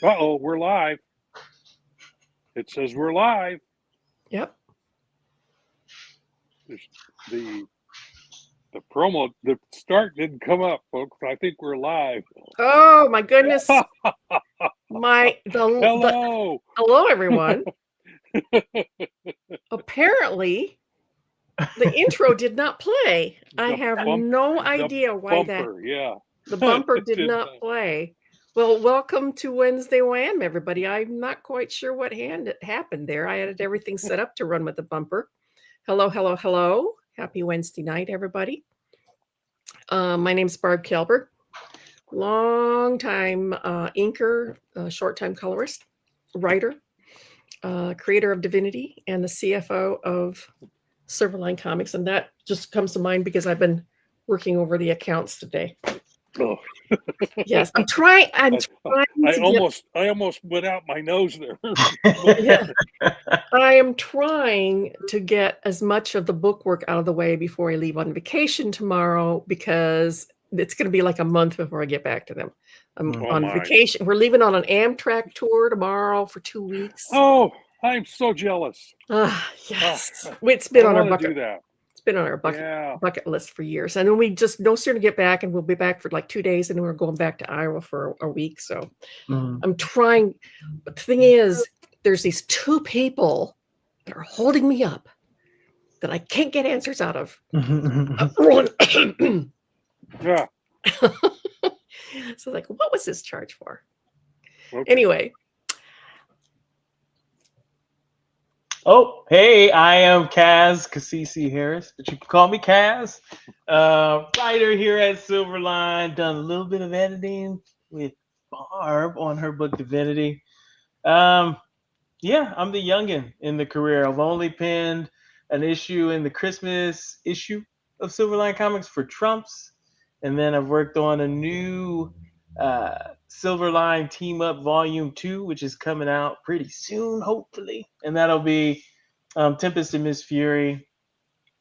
Uh-oh, we're live. It says we're live. Yep. The promo, the start didn't come up, folks. I think we're live. Oh my goodness. Hello, everyone. Apparently, the intro did not play. I have no idea why the bumper did not play. Well, welcome to Wednesday Wham, everybody. I'm not quite sure what happened there. I had everything set up to run with the bumper. Hello, hello, hello. Happy Wednesday night, everybody. My name's Barb Kelber, long-time inker, short-time colorist, writer, creator of Divinity, and the CFO of Silverline Comics. And that just comes to mind because I've been working over the accounts today. Oh. Yes, I'm trying. I almost went out my nose there. Yeah. I am trying to get as much of the book work out of the way before I leave on vacation tomorrow, because it's going to be like a month before I get back to them. I'm on vacation. We're leaving on an Amtrak tour tomorrow for 2 weeks. Oh, I'm so jealous. Yes. It's been on our bucket. It's been on our bucket list for years. And then we just no sooner get back, and we'll be back for like 2 days, and then we're going back to Iowa for a week. So I'm trying. But the thing is, there's these 2 people that are holding me up that I can't get answers out of. Yeah. So like, what was this charge for? Okay. Anyway. Oh, hey, I am Kaz Cassisi Harris, but you can call me Kaz. Writer here at Silverline, done a little bit of editing with Barb on her book Divinity. Yeah, I'm the youngin' in the career. I've only penned an issue in the Christmas issue of Silverline Comics for Trumps, and then I've worked on a new Silverline Team Up Volume 2, which is coming out pretty soon, hopefully. And that'll be Tempest and Miss Fury,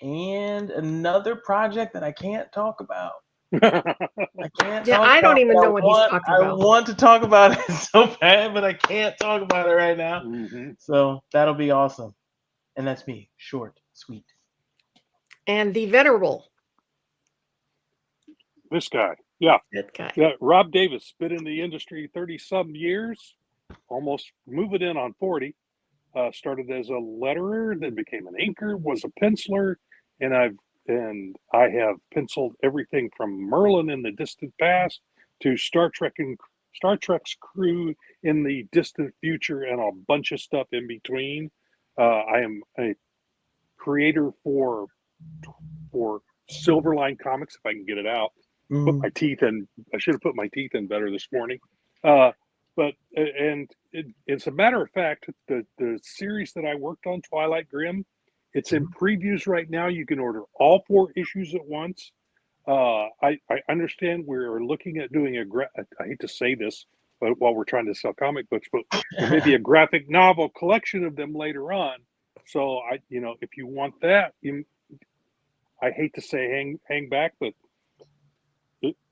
and another project that I can't talk about. I don't even know what he's talking about. I want to talk about it so bad, but I can't talk about it right now. Mm-hmm. So that'll be awesome. And that's me, short, sweet. And the venerable. This guy. Yeah. That guy. Yeah, Rob Davis, been in the industry 30-some years, almost moving in on 40. Started as a letterer, then became an inker, was a penciler, and I have penciled everything from Merlin in the distant past to Star Trek's crew in the distant future, and a bunch of stuff in between. I am a creator for Silverline Comics, if I can get it out. Put my teeth in. I should have put my teeth in better this morning. But it's a matter of fact, the series that I worked on, Twilight Grim, it's in previews right now. You can order all 4 issues at once. I understand we're looking at doing I hate to say this, but while we're trying to sell comic books, but maybe a graphic novel collection of them later on. So if you want that, I hate to say hang back, but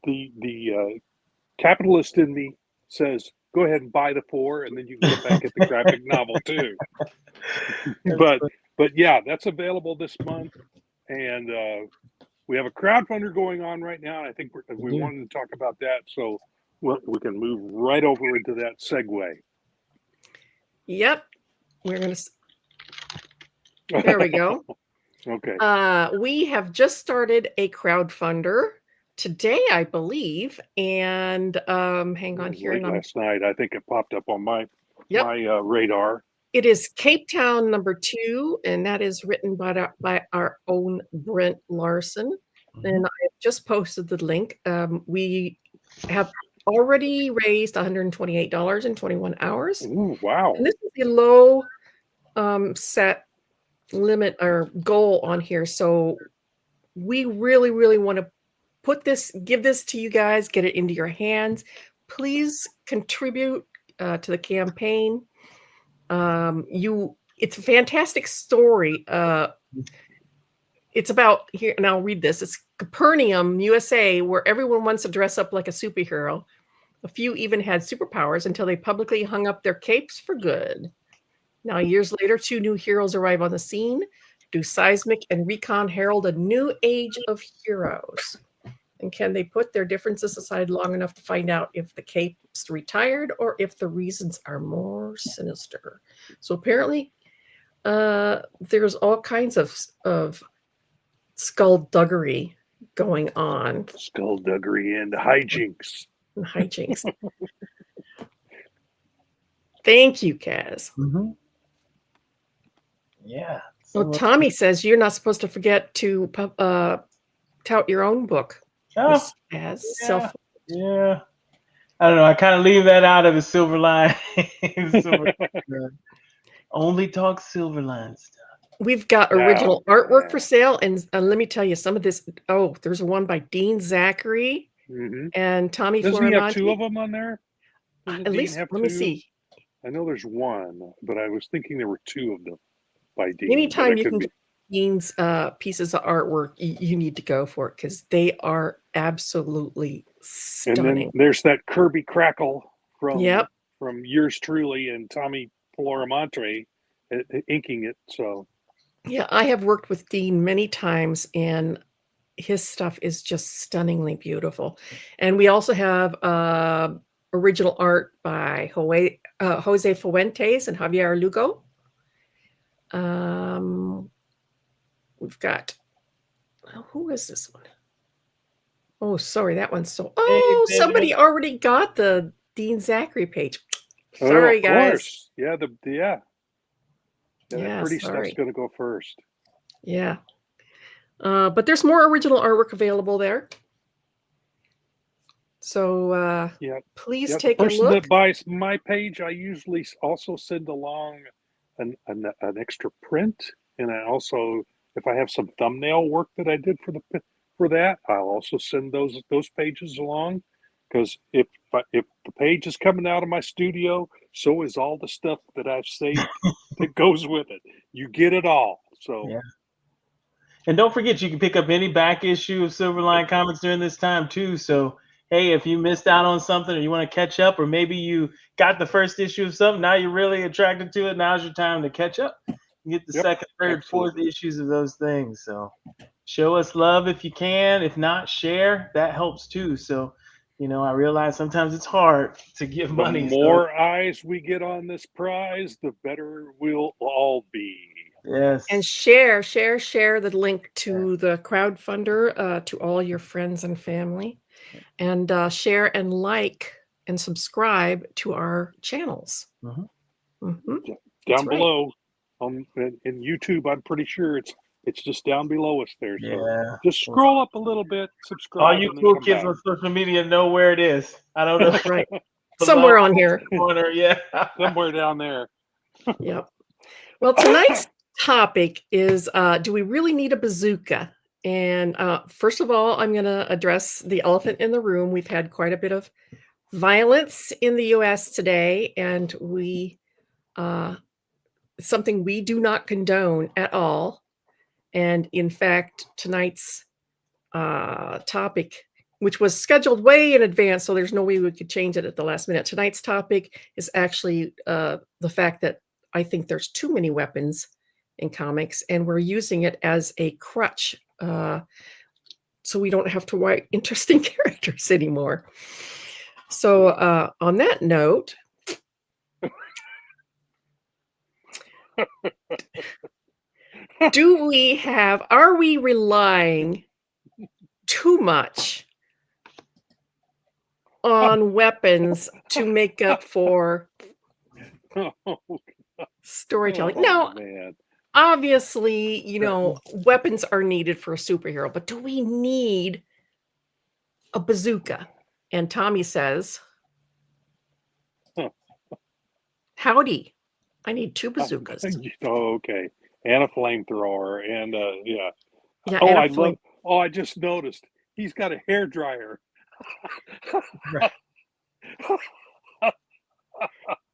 the capitalist in me says, go ahead and buy the 4, and then you can get back at the graphic novel too. But yeah, that's available this month, and we have a crowdfunder going on right now. And I think we wanted to talk about that, so we can move right over into that segue. Yep, we're gonna. There we go. Okay. We have just started a crowdfunder today, I believe, and hang on here. Last night, I think it popped up on my radar. It is Cape Town #2, and that is written by our own Brent Larson. And I have just posted the link. We have already raised $128 in 21 hours. Ooh, wow! And this is the low set limit or goal on here, so we really, really want to give this to you guys, get it into your hands. Please contribute to the campaign. It's a fantastic story. It's about here, and I'll read this. It's Capernaum, USA, where everyone wants to dress up like a superhero. A few even had superpowers until they publicly hung up their capes for good. Now, years later, 2 new heroes arrive on the scene. Do Seismic and Recon herald a new age of heroes? And can they put their differences aside long enough to find out if the cape's retired or if the reasons are more sinister? So apparently, there's all kinds of skullduggery going on. Skullduggery and hijinks. Thank you, Kaz. Mm-hmm. Yeah. Well, Tommy says you're not supposed to forget to tout your own book. Oh, Self. Yeah. I don't know. I kind of leave that out of the Silverline. Only talk Silverline stuff. We've got original artwork for sale, and let me tell you, some of this. Oh, there's one by Dean Zachary and Tommy. Doesn't he have 2 of them on there? At least, let me see. I know there's 1, but I was thinking there were 2 of them by Dean. Anytime you can get Dean's pieces of artwork, you need to go for it because they are absolutely stunning. And then there's that Kirby Crackle from yours truly and Tommy Florimontre inking it. So yeah, I have worked with Dean many times, and his stuff is just stunningly beautiful. And we also have original art by Jose Fuentes and Javier Lugo. We've got, who is this one? Oh, sorry, that one's somebody already got the Dean Zachary page. Sorry, guys. Course. Yeah, that pretty stuff's going to go first. Yeah. But there's more original artwork available there. So please take a look. The person that buys my page, I usually also send along an extra print, and I also, if I have some thumbnail work that I did for that, I'll also send those pages along, because if the page is coming out of my studio, so is all the stuff that I've saved that goes with it. You get it all. So yeah. And don't forget, you can pick up any back issue of Silverline Comics during this time too. So hey, if you missed out on something or you want to catch up, or maybe you got the first issue of something, now you're really attracted to it, now's your time to catch up. You get the second, third, fourth issues of those things. So show us love if you can. If not, share. That helps too. So, I realize sometimes it's hard to give money. The more eyes we get on this prize, the better we'll all be. Yes. And share the link to the crowdfunder to all your friends and family. And share and like and subscribe to our channels. Down below in YouTube, I'm pretty sure it's just down below us there. So just scroll up a little bit, subscribe. All you cool kids on social media know where it is. I don't know. Right. Somewhere on here. Corner, yeah. Somewhere down there. Yep. Well, tonight's topic is, do we really need a bazooka? And first of all, I'm going to address the elephant in the room. We've had quite a bit of violence in the U.S. today, and something we do not condone at all. And in fact, tonight's topic, which was scheduled way in advance, so there's no way we could change it at the last minute. Tonight's topic is actually the fact that I think there's too many weapons in comics, and we're using it as a crutch. So we don't have to write interesting characters anymore. So on that note, are we relying too much on weapons to make up for storytelling? Now, obviously, weapons are needed for a superhero, but do we need a bazooka? And Tommy says, howdy, I need 2 bazookas. Oh, okay. And a flamethrower. And yeah. I just noticed he's got a hairdryer.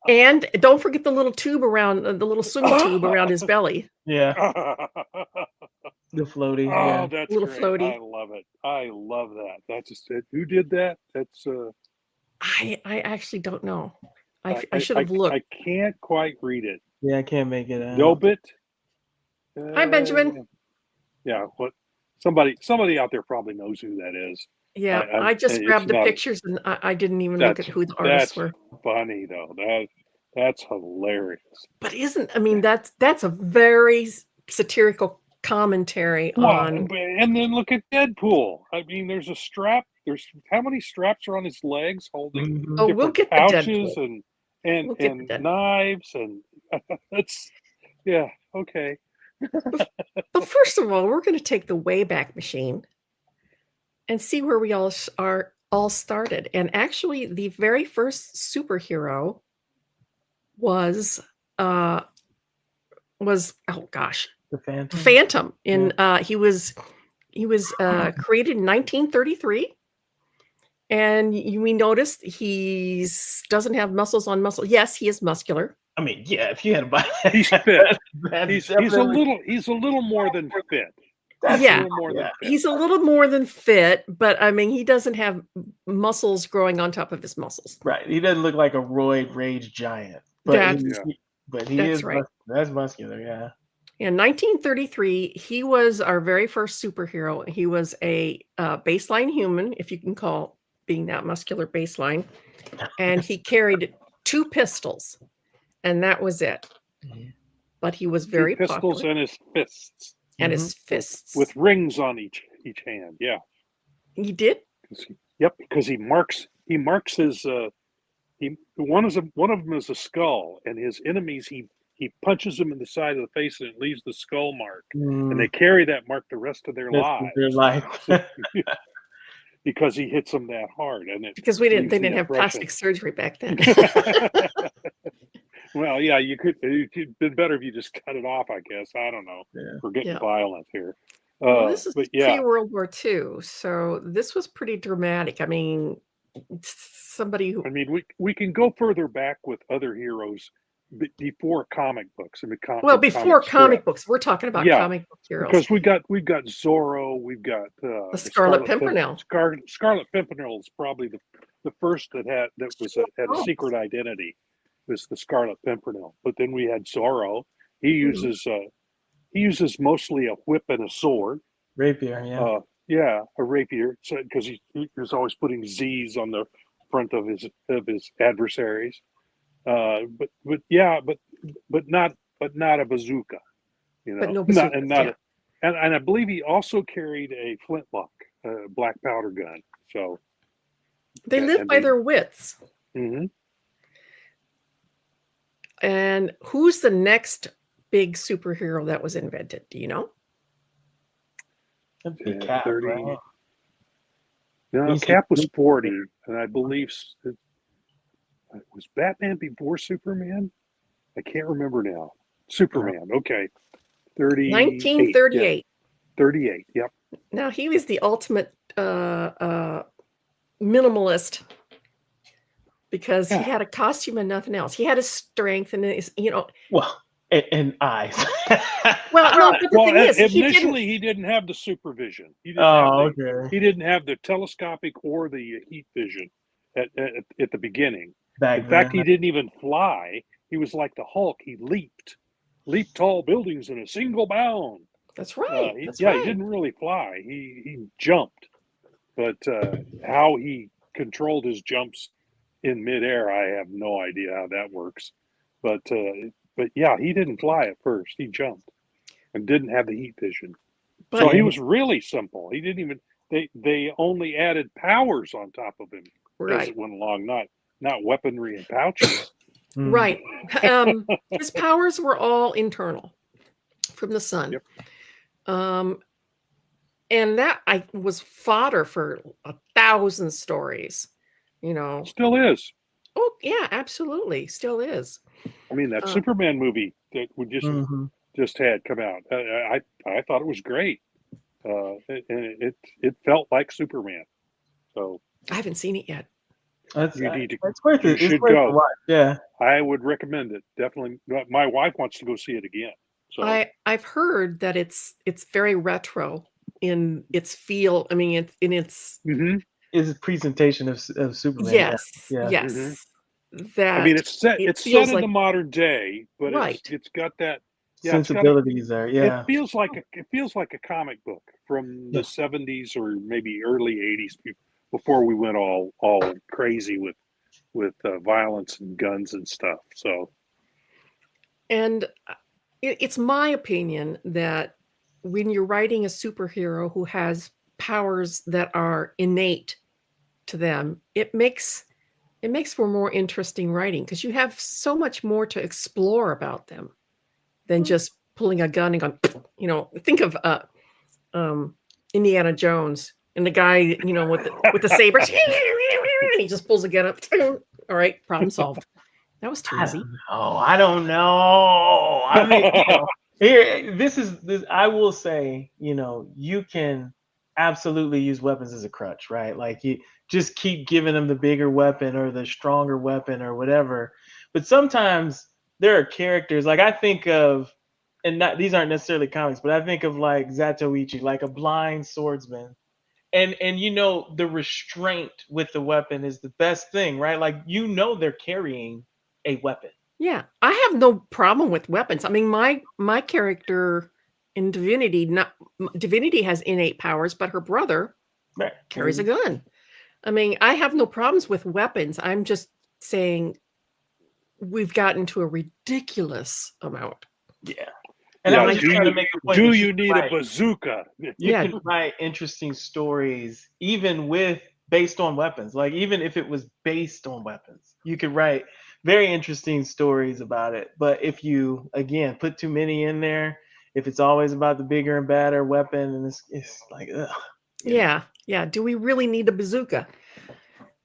And don't forget the little tube around, the little swimming tube around his belly. Yeah. The floaty. Oh, that's little great. floaty. I love it. I love that. That's just it. Who did that? That's I actually don't know. I should have looked. I can't quite read it. Yeah, I can't make it out. Dobit. Hi, Benjamin. Yeah, what? Somebody out there probably knows who that is. Yeah, I just grabbed the pictures and I didn't even look at who the artists were. Funny though. That's hilarious. But that's a very satirical commentary on. And then look at Deadpool. I mean, there's a strap. There's how many straps are on his legs holding different we'll get pouches and knives and that's okay. But first of all, we're going to take the Wayback Machine and see where we all started. And actually, the very first superhero was oh gosh, the Phantom. Phantom. He was created in 1933. And we noticed he doesn't have muscles on muscle. Yes, he is muscular. I mean, yeah, if you had a body, he's fit. He's a little more than fit. He's a little more than fit, but I mean, he doesn't have muscles growing on top of his muscles. Right. He doesn't look like a roid rage giant. But he is right. That's muscular, yeah. In 1933, he was our very first superhero. He was a baseline human, if you can call being that muscular baseline, and he carried 2 pistols, and that was it. But he was very 2 pistols popular. and his fists. And his fists with rings on each hand. Yeah, he did. Yep, because he marks his. One of them is a skull, and his enemies he punches them in the side of the face, and it leaves the skull mark, and they carry that mark the rest of their lives. Because he hits them that hard, and because they didn't have plastic surgery back then. Well, yeah, it'd been better if you just cut it off, I guess. I don't know. Yeah. We're getting violent here. This is pre-World War II, so this was pretty dramatic. I mean, somebody who... I mean, we can go further back with other heroes before comic books. Before comic books. We're talking about comic book heroes. Because we've got Zorro, we've got the Scarlet Pimpernel. Scarlet Pimpernel is probably the first that had a secret identity. Was the Scarlet Pimpernel, but then we had Zorro. He uses mostly a whip and a sword, rapier. A rapier. So because he was always putting Z's on the front of his adversaries. But not a bazooka. You know, but no bazooka, and I believe he also carried a flintlock, black powder gun. So they live by their wits. Mm-hmm. And who's the next big superhero that was invented? Do you know? Cap, 30. Right? No, Cap was 40, and I believe was Batman before Superman? I can't remember now. Superman, okay. 1938. 38, yep. Now, he was the ultimate minimalist because he had a costume and nothing else. He had his strength and his, Well, and eyes. But the thing is, initially he didn't have the supervision. He didn't have the telescopic or the heat vision at the beginning. In fact, he didn't even fly. He was like the Hulk. He leaped tall buildings in a single bound. That's right. He didn't really fly. He jumped, but how he controlled his jumps in midair, I have no idea how that works. But yeah, he didn't fly at first. He jumped and didn't have the heat vision. So he was really simple. He didn't even. They only added powers on top of him as it went along, not weaponry and pouches. Right. His powers were all internal from the sun. Yep. And that was fodder for 1,000 stories. Still is. Oh yeah, absolutely, still is. I mean, that Superman movie that we just had come out. I thought it was great. It felt like Superman. So I haven't seen it yet. It's worth it. You should go. Watch. Yeah, I would recommend it. Definitely. My wife wants to go see it again. So I've heard that it's very retro in its feel. I mean, in its is a presentation of Superman. Yes, Yeah. yes. Mm-hmm. That I mean, it's set in the modern day, but right. it's got that sensibilities there. Yeah. It feels like a comic book from the 70s or maybe early 80s before we went all crazy with violence and guns and stuff. So, and it's my opinion that when you're writing a superhero who has powers that are innate to them, it makes for more interesting writing because you have so much more to explore about them than just pulling a gun and going, think of Indiana Jones and the guy, with the sabers. He just pulls a gun up. All right, problem solved. That was too easy. I don't know. I mean, here, this. I will say, you can absolutely use weapons as a crutch, right? Like you just keep giving them the bigger weapon or the stronger weapon or whatever. But sometimes there are characters, like I think of, and these aren't necessarily comics, but I think of like Zatoichi, like a blind swordsman. And the restraint with the weapon is the best thing, right? Like they're carrying a weapon. Yeah, I have no problem with weapons. I mean, my character in Divinity has innate powers, but her brother carries a gun. I mean, I have no problems with weapons. I'm just saying we've gotten to a ridiculous amount. Yeah. And I'm just trying to make a point. Do you need a bazooka? You can write interesting stories even based on weapons. Like even if it was based on weapons, you could write very interesting stories about it. But if you again put too many in there, if it's always about the bigger and badder weapon, and it's like, ugh. Yeah. Do we really need a bazooka?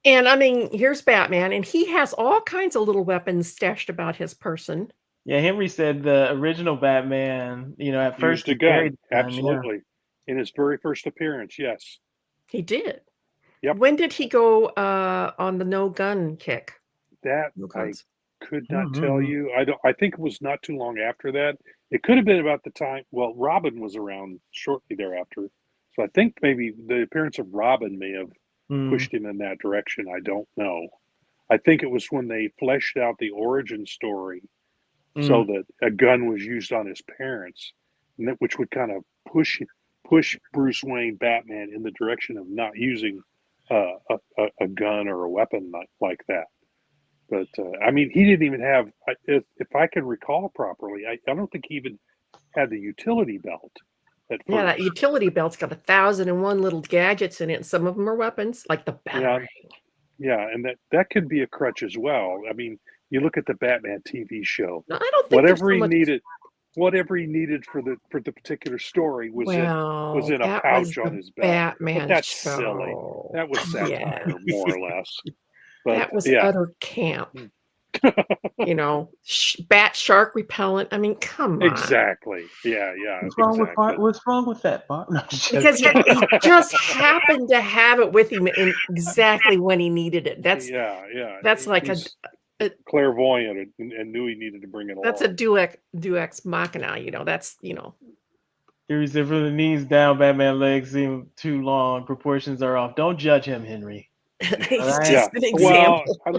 And I mean, here's Batman, and he has all kinds of little weapons stashed about his person. Yeah, Henry said the original Batman, at first used a gun. Absolutely. In his very first appearance, yes. He did. Yep. When did he go on the no gun kick? That I could not tell you. I think it was not too long after that. It could have been about the time. Well, Robin was around shortly thereafter, so I think maybe the appearance of Robin may have pushed him in that direction. I don't know. I think it was when they fleshed out the origin story, so that a gun was used on his parents, which would kind of push Bruce Wayne, Batman, in the direction of not using a gun or a weapon like that. But I mean, he didn't even have, if I can recall properly, I don't think he even had the utility belt. Yeah, that utility belt's got 1,001 little gadgets in it, and some of them are weapons, like the batarang. Yeah, and that could be a crutch as well. I mean, you look at the Batman TV show. No, I don't think whatever he needed for the particular story was in a pouch on his belt. Batman but that's show. Silly. That was satire, more or less. But, that was utter camp. Bat shark repellent. I mean, come on. Exactly. Yeah. What's wrong with that, Bob? No, because he just happened to have it with him in exactly when he needed it. That's That's like a clairvoyant and knew he needed to bring it along. That's a Deus Machina. That's Theory said from the knees down, Batman legs seem too long. Proportions are off. Don't judge him, Henry. Just an example. Well,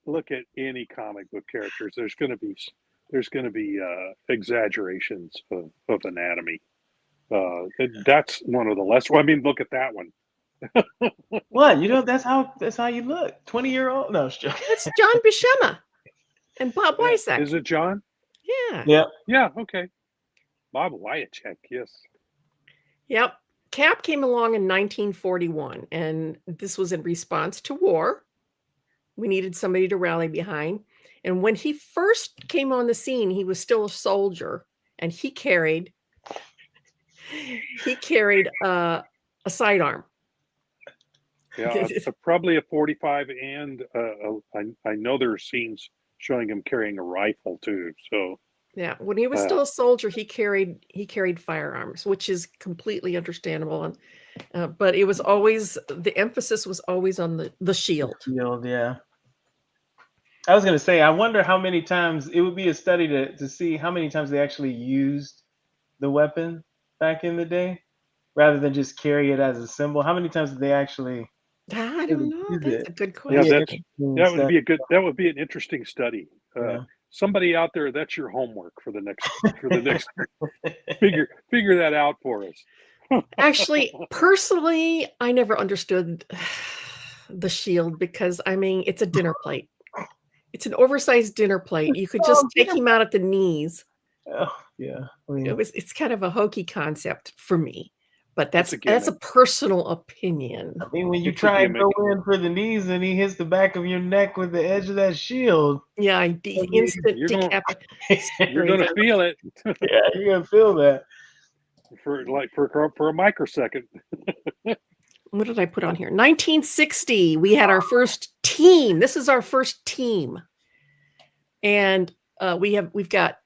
look at any comic book characters. There's going to be exaggerations of anatomy. That's one of the less. I mean, look at that one. What? That's how you look. 20-year-old? No, it's joking. It's John Buscema and Bob Wysack. Is it John? Yeah. Yeah. Okay. Bob Wysack. Yes. Yep. Cap came along in 1941, and this was in response to war. We needed somebody to rally behind. And when he first came on the scene, he was still a soldier, and he carried a sidearm. Yeah, probably a 45, and I know there are scenes showing him carrying a rifle too. So. Yeah, when he was still a soldier, he carried firearms, which is completely understandable. And but it was always the emphasis was always on the shield. Shield, yeah. I was going to say, I wonder how many times it would be a study to see how many times they actually used the weapon back in the day. rather than just carry it as a symbol? How many times did they actually I don't know. use That's it? a good Yeah, question. that would be an interesting study. Somebody out there, that's your homework for the next figure that out for us. Actually, personally, I never understood the shield because I mean it's a dinner plate. It's an oversized dinner plate. You could just take him out at the knees. Oh, yeah. I mean, It's kind of a hokey concept for me, but that's a personal opinion. I mean, when you try and go in for the knees and he hits the back of your neck with the edge of that shield. Yeah, instant decapitation. You're gonna feel it. Yeah, you're gonna feel that. For a microsecond. What did I put on here? 1960, we had our first team. This is our first team. And we've got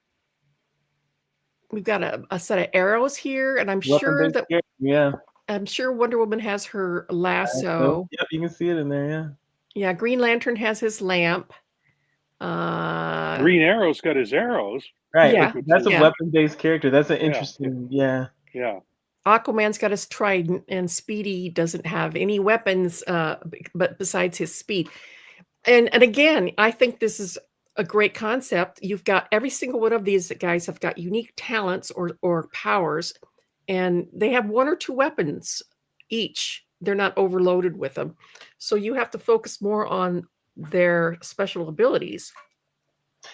a set of arrows here, and I'm sure Wonder Woman has her lasso. Yep, you can see it in there, yeah. Yeah, Green Lantern has his lamp. Green Arrow's got his arrows. Right. Yeah. That's a weapon-based character. That's an interesting, Yeah. Aquaman's got his trident, and Speedy doesn't have any weapons, but besides his speed. And again, I think this is a great concept. You've got every single one of these guys have got unique talents or powers, and they have one or two weapons each. They're not overloaded with them. So you have to focus more on their special abilities.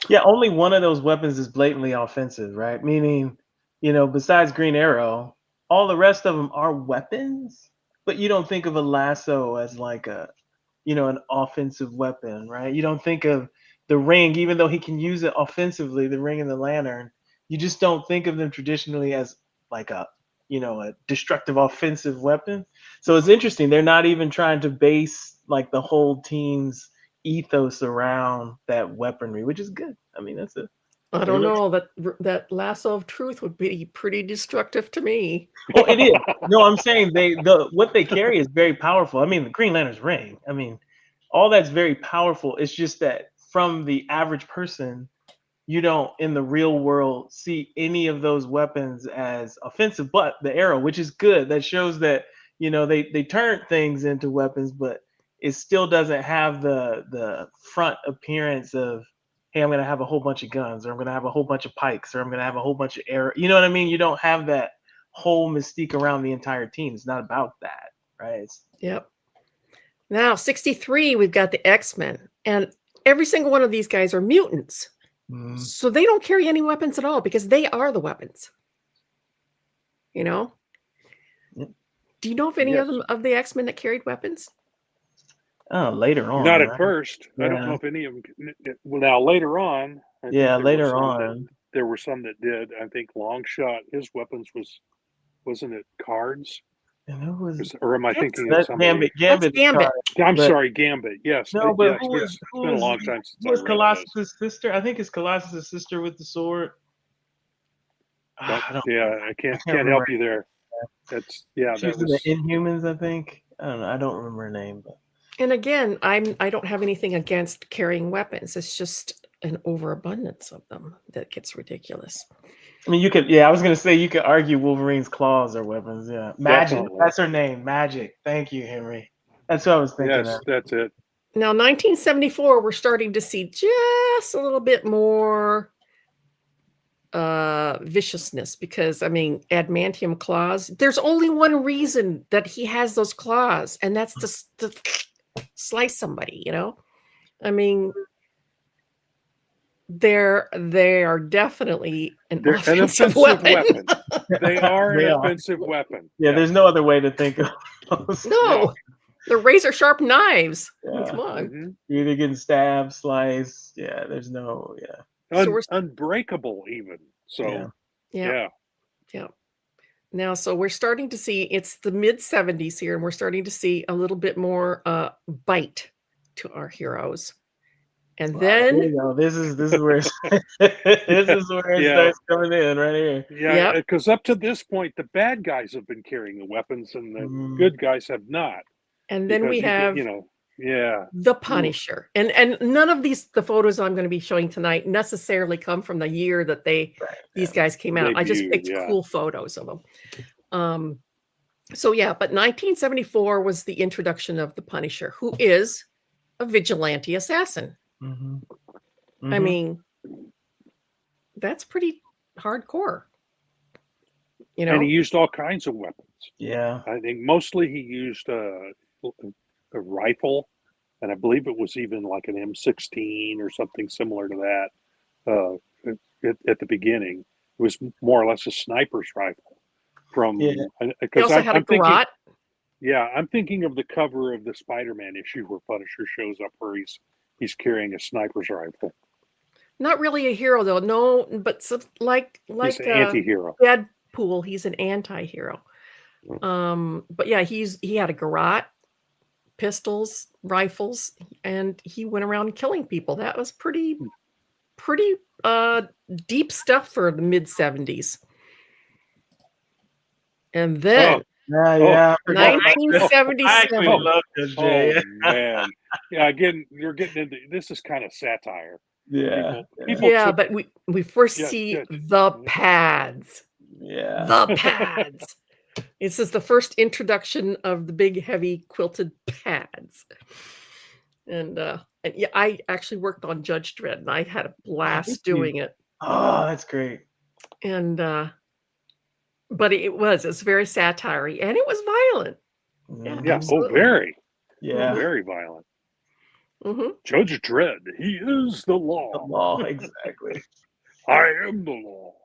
Yeah, only one of those weapons is blatantly offensive, right? Meaning, besides Green Arrow, all the rest of them are weapons, but you don't think of a lasso as like an offensive weapon, right? You don't think of the ring, even though he can use it offensively, the ring and the lantern, you just don't think of them traditionally as like a destructive offensive weapon. So it's interesting. They're not even trying to base like the whole team's ethos around that weaponry, which is good. I mean, that's it. I don't know, that lasso of truth would be pretty destructive to me. Oh, it is. No, I'm saying what they carry is very powerful. I mean, the Green Lantern's ring. I mean, all that's very powerful. It's just that from the average person, you don't in the real world see any of those weapons as offensive, but the arrow, which is good. That shows that they turn things into weapons, but it still doesn't have the front appearance of, hey, I'm going to have a whole bunch of guns, or I'm going to have a whole bunch of pikes, or I'm going to have a whole bunch of arrows. You know what I mean? You don't have that whole mystique around the entire team. It's not about that, right? Yep. Now, 63, we've got the X-Men, and every single one of these guys are mutants. Mm. So they don't carry any weapons at all because they are the weapons. Yep. Do you know of any of them of the X-Men that carried weapons? Oh, later on. Not at first. Yeah. I don't know if any of them. Well, now later on. Later on. There were some that did. I think Longshot, his weapons wasn't it cards? And who was? Or am I thinking of somebody? Gambit. I'm sorry, Gambit. Yes. No, but it's been a long time since who was Colossus' sister? I think it's Colossus' sister with the sword. I can't help you there. She's in the Inhumans, I think. I don't know. I don't remember her name, but. And again, I don't have anything against carrying weapons. It's just an overabundance of them that gets ridiculous. I mean, I was going to say you could argue Wolverine's claws are weapons. Yeah. Magic. Definitely. That's her name. Magic. Thank you, Henry. That's what I was thinking. Yes, that's it. Now, 1974, we're starting to see just a little bit more viciousness because, I mean, adamantium claws. There's only one reason that he has those claws, and that's to slice somebody, I mean, they are definitely an offensive weapon. They are an offensive weapon. Yeah, there's no other way to think of those. No, they're razor sharp knives. Yeah. Come on. Mm-hmm. You're either getting stabbed, sliced. Yeah, there's no, unbreakable even. So, yeah. Now, so we're starting to see, it's the mid-70s here, and we're starting to see a little bit more bite to our heroes. And then this is where it starts coming in right here. Yeah, because up to this point, the bad guys have been carrying the weapons, and the good guys have not. And then we have the Punisher, and none of the photos I'm going to be showing tonight necessarily come from the year that these guys came out. I just picked cool photos of them. So yeah, but 1974 was the introduction of the Punisher, who is a vigilante assassin. Mm-hmm. Mm-hmm. I mean, that's pretty hardcore. You know, and he used all kinds of weapons. Yeah, I think mostly he used a rifle, and I believe it was even like an M16 or something similar to that. At the beginning, it was more or less a sniper's rifle. He also had a garrote. Yeah, I'm thinking of the cover of the Spider-Man issue where Punisher shows up, where he's carrying a sniper's rifle. Not really a hero though, no, but like he's an anti-hero. Deadpool, he's an anti-hero. But yeah, he had a garrote, pistols, rifles, and he went around killing people. That was pretty deep stuff for the mid-70s. And then 1977. Oh man, yeah. Again, you're getting into this is kind of satire. People but we first see the pads. Yeah, the pads. This is the first introduction of the big, heavy quilted pads. And yeah, I actually worked on Judge Dredd, and I had a blast doing it. Oh, that's great. And but it's very satire, and it was violent. Yeah. Oh, very. Yeah. Very violent. Mm-hmm. Judge Dredd, he is the law. The law, exactly. I am the law.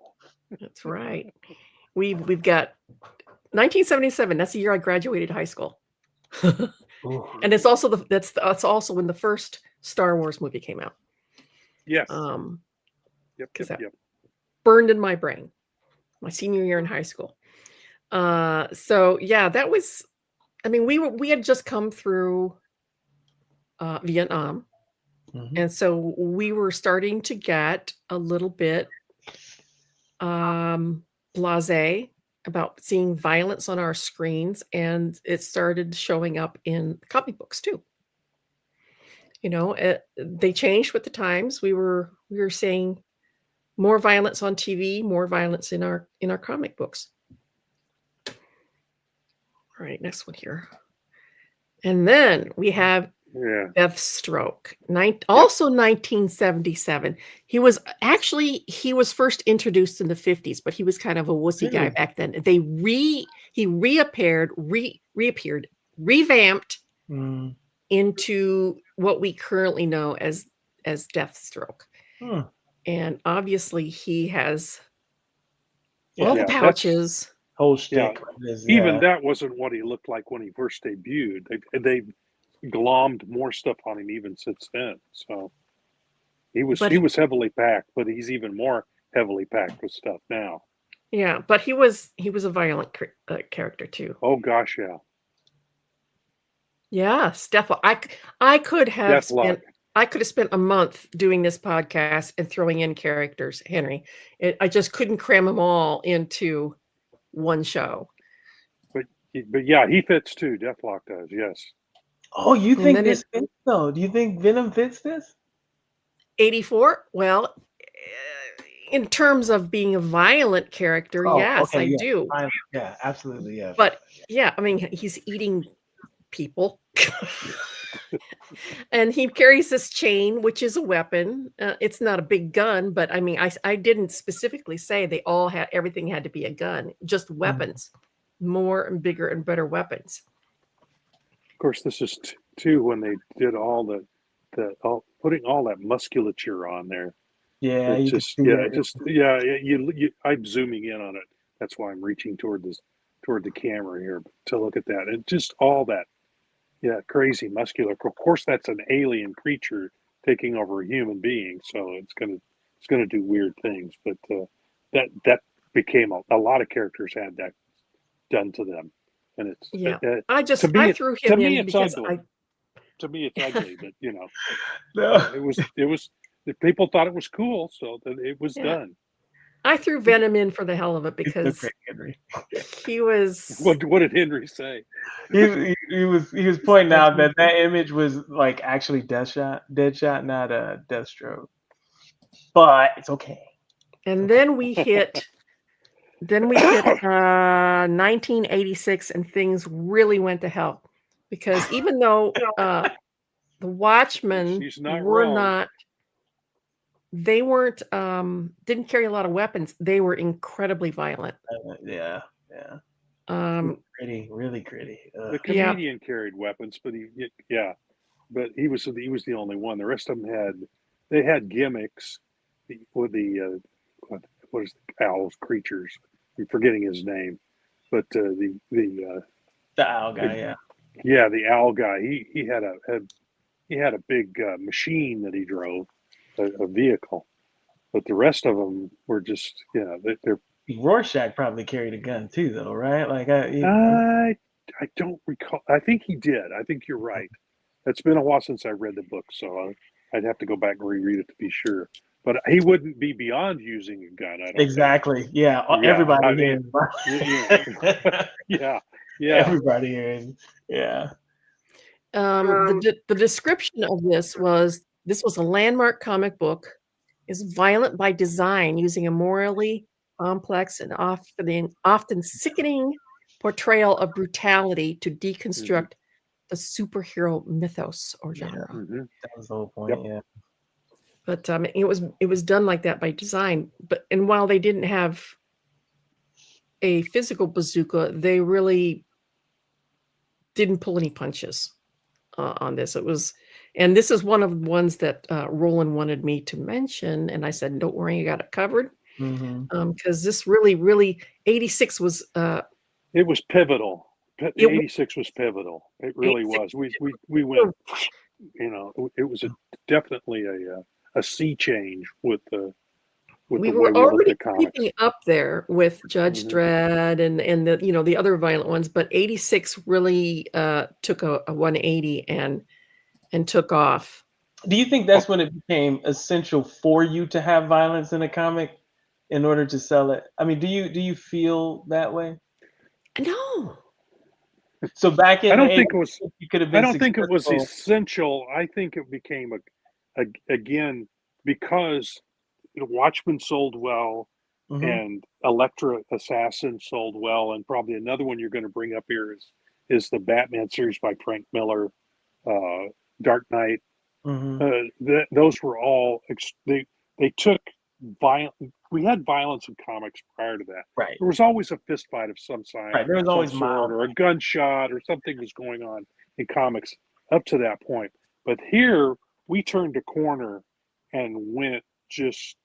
That's right. We've got 1977. That's the year I graduated high school. And it's also that's also when the first Star Wars movie came out. Yes. Yep. Burned in my brain. My senior year in high school. So yeah, that was. I mean, we had just come through Vietnam, and so we were starting to get a little bit blasé about seeing violence on our screens, and it started showing up in comic books too. You know, they changed with the times. We were seeing more violence on TV, more violence in our comic books. All right, next one here. And then we have Deathstroke, also 1977. He was first introduced in the 50s, but he was kind of a wussy guy back then. He reappeared, revamped into what we currently know as Deathstroke. And obviously he has all the pouches. Whole shtick. Even that wasn't what he looked like when he first debuted. They glommed more stuff on him even since then. So he was heavily packed, but he's even more heavily packed with stuff now. Yeah, but he was a violent character too. Oh gosh, yeah. Yes, definitely. I could have spent a month doing this podcast and throwing in characters, Henry. I just couldn't cram them all into one show. But yeah, he fits too. Deathlock does, yes. Oh, you think this fits though? Do you think Venom fits this? 84? Well, in terms of being a violent character, yes, I do. Yeah, absolutely, yeah. But yeah, I mean, he's eating people. And he carries this chain, which is a weapon. It's not a big gun, but I mean, I didn't specifically say they all had everything had to be a gun, just weapons, more and bigger and better weapons. Of course, this is too when they did all putting all that musculature on there. Yeah, I'm zooming in on it. That's why I'm reaching toward the camera here to look at that, and just all that. Yeah, crazy muscular. Of course, that's an alien creature taking over a human being, so it's gonna do weird things. But that became a lot of characters had that done to them, and it's I threw him in because to me it's ugly, but you know, it was people thought it was cool, so that it was done. I threw Venom in for the hell of it because he was. What did Henry say? He was pointing out that image was like actually Deadshot, not a Deathstroke. But it's okay. And then we hit Then we hit 1986, and things really went to hell, because even though the Watchmen they weren't didn't carry a lot of weapons. They were incredibly violent. Yeah. Really gritty. The comedian carried weapons, but he was the only one. The rest of them had gimmicks with the what is the owl's creatures? I'm forgetting his name, but the owl guy, the owl guy. He had a big machine that he drove, a vehicle, but the rest of them were just they're. Rorschach probably carried a gun too, though, right? Like I don't recall. I think he did. I think you're right. It's been a while since I read the book, so I'd have to go back and reread it to be sure. But he wouldn't be beyond using a gun. I don't exactly. think. Yeah. Everybody here. Yeah. Everybody here. Yeah. The description of this was a landmark comic book, is violent by design, using a morally complex and often sickening portrayal of brutality to deconstruct the superhero mythos or genre. That was the whole point. Yeah. But it was done like that by design. And while they didn't have a physical bazooka, they really didn't pull any punches on this. And this is one of the ones that Roland wanted me to mention, and I said, "Don't worry, you got it covered." Because this really 86 was. It was pivotal. 86 was pivotal. It really was. We went. It was definitely a sea change with the. We were already keeping up there with Judge Dredd and the other violent ones, but 86 really took a 180 and took off. Do you think that's when it became essential for you to have violence in a comic in order to sell it? I mean, do you feel that way? No. So back in I don't think it was. You could have been. I don't think it was essential. I think it became again because Watchmen sold well, and Elektra Assassin sold well, and probably another one you're going to bring up here is the Batman series by Frank Miller, Dark Knight. Those were all they took violent. We had violence in comics prior to that. Right. There was always a fist fight of some sign. Right. There was always mild or a gunshot or something was going on in comics up to that point. But here we turned a corner and went just